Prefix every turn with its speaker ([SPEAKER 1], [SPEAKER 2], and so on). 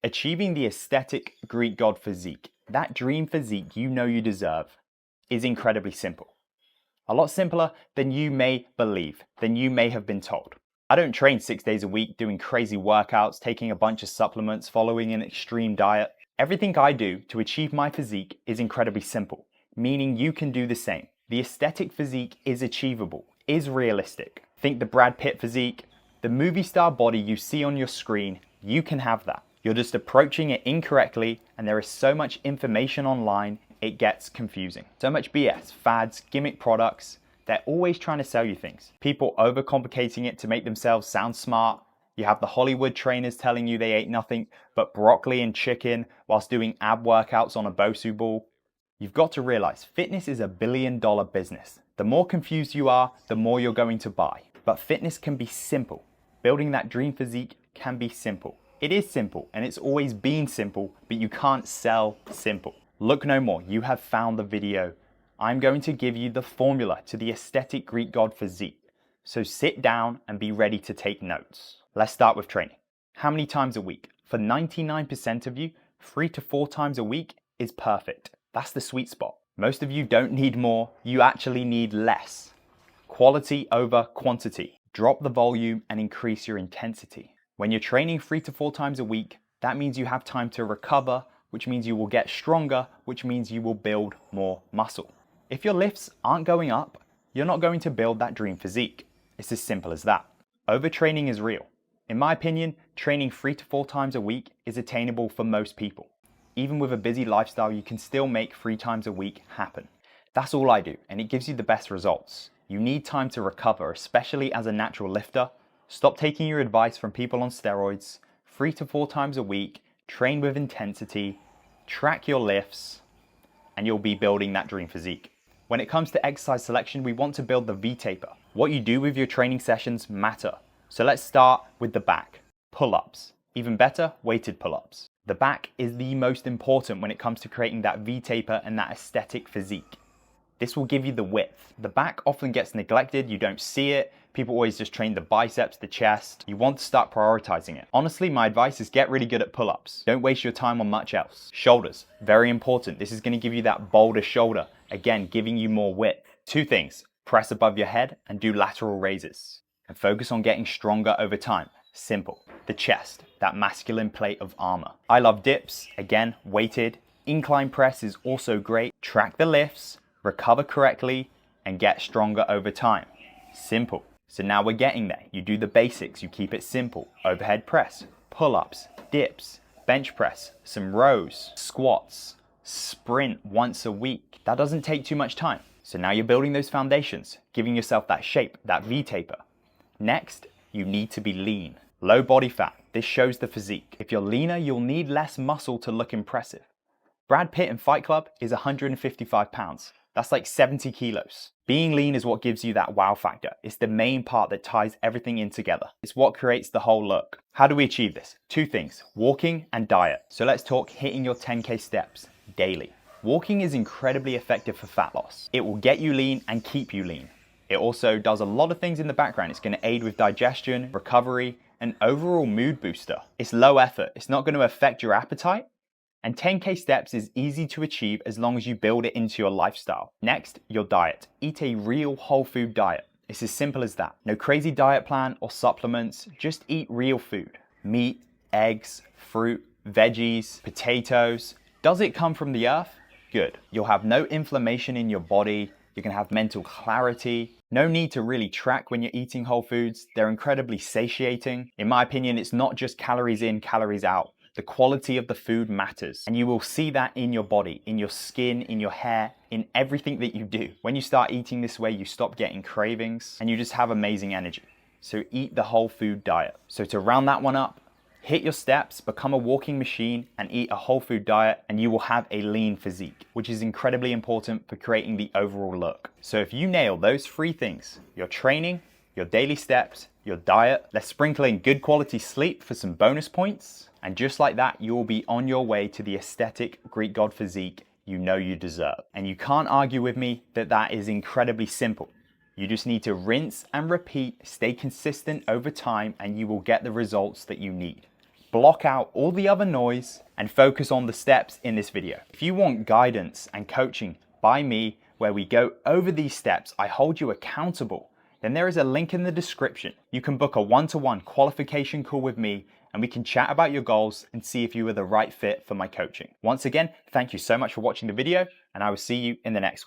[SPEAKER 1] Achieving the aesthetic Greek god physique, that dream physique you know you deserve, is incredibly simple. A lot simpler than you may believe, than you may have been told. I don't train 6 days a week doing crazy workouts, taking a bunch of supplements, following an extreme diet. Everything I do to achieve my physique is incredibly simple, meaning you can do the same. The aesthetic physique is achievable, is realistic. Think the Brad Pitt physique, the movie star body you see on your screen, you can have that. You're just approaching it incorrectly, and there is so much information online, it gets confusing. So much BS, fads, gimmick products, they're always trying to sell you things. People overcomplicating it to make themselves sound smart. You have the Hollywood trainers telling you they ate nothing but broccoli and chicken whilst doing ab workouts on a Bosu ball. You've got to realize fitness is $1 billion business. The more confused you are, the more you're going to buy. But fitness can be simple. Building that dream physique can be simple. It is simple, and it's always been simple, but you can't sell simple. Look no more, you have found the video. I'm going to give you the formula to the aesthetic Greek god physique. So sit down and be ready to take notes. Let's start with training. How many times a week? For 99% of you, 3 to 4 times a week is perfect. That's the sweet spot. Most of you don't need more, you actually need less. Quality over quantity. Drop the volume and increase your intensity. When you're training 3 to 4 times a week, that means you have time to recover, which means you will get stronger, which means you will build more muscle. If your lifts aren't going up, you're not going to build that dream physique. It's as simple as that. Overtraining is real. In my opinion, training 3 to 4 times a week is attainable for most people. Even with a busy lifestyle, you can still make 3 times a week happen. That's all I do, and it gives you the best results. You need time to recover, especially as a natural lifter. Stop taking your advice from people on steroids. 3 to 4 times a week, train with intensity, track your lifts, and you'll be building that dream physique. When it comes to exercise selection, we want to build the V-taper. What you do with your training sessions matter. So let's start with the back. Pull-ups. Even better, weighted pull-ups. The back is the most important when it comes to creating that V-taper and that aesthetic physique. This will give you the width. The back often gets neglected, you don't see it. People always just train the biceps, the chest. You want to start prioritizing it. Honestly, my advice is get really good at pull-ups. Don't waste your time on much else. Shoulders, very important. This is going to give you that bolder shoulder. Again, giving you more width. 2 things, press above your head and do lateral raises. And focus on getting stronger over time. Simple. The chest, that masculine plate of armor. I love dips, again, weighted. Incline press is also great. Track the lifts, recover correctly, and get stronger over time. Simple. So now we're getting there. You do the basics, you keep it simple. Overhead press, pull-ups, dips, bench press, some rows, squats, sprint once a week. That doesn't take too much time. So now you're building those foundations, giving yourself that shape, that V-taper. Next, you need to be lean. Low body fat, this shows the physique. If you're leaner, you'll need less muscle to look impressive. Brad Pitt in Fight Club is 155 pounds. That's like 70 kilos. Being lean is what gives you that wow factor. It's the main part that ties everything in together. It's what creates the whole look. How do we achieve this? 2 things, walking and diet. So let's talk hitting your 10K steps daily. Walking is incredibly effective for fat loss. It will get you lean and keep you lean. It also does a lot of things in the background. It's going to aid with digestion, recovery, and overall mood booster. It's low effort. It's not going to affect your appetite. And 10K steps is easy to achieve as long as you build it into your lifestyle. Next, your diet. Eat a real whole food diet. It's as simple as that. No crazy diet plan or supplements, just eat real food. Meat, eggs, fruit, veggies, potatoes. Does it come from the earth? Good. You'll have no inflammation in your body. You can have mental clarity. No need to really track when you're eating whole foods. They're incredibly satiating. In my opinion, it's not just calories in, calories out. The quality of the food matters, and you will see that in your body, in your skin, in your hair, in everything that you do. When you start eating this way, you stop getting cravings and you just have amazing energy. So eat the whole food diet. So to round that one up, hit your steps, become a walking machine, and eat a whole food diet, and you will have a lean physique, which is incredibly important for creating the overall look. So if you nail those 3 things, your training, your daily steps, your diet, let's sprinkle in good quality sleep for some bonus points. And just like that, you will be on your way to the aesthetic Greek god physique you know you deserve. And you can't argue with me that that is incredibly simple. You just need to rinse and repeat, stay consistent over time, and you will get the results that you need. block out all the other noise, and focus on the steps in this video. If you want guidance and coaching by me, where we go over these steps, I hold you accountable, then there is a link in the description. You can book a one-to-one qualification call with me, and we can chat about your goals and see if you are the right fit for my coaching. Once again, thank you so much for watching the video, and I will see you in the next one.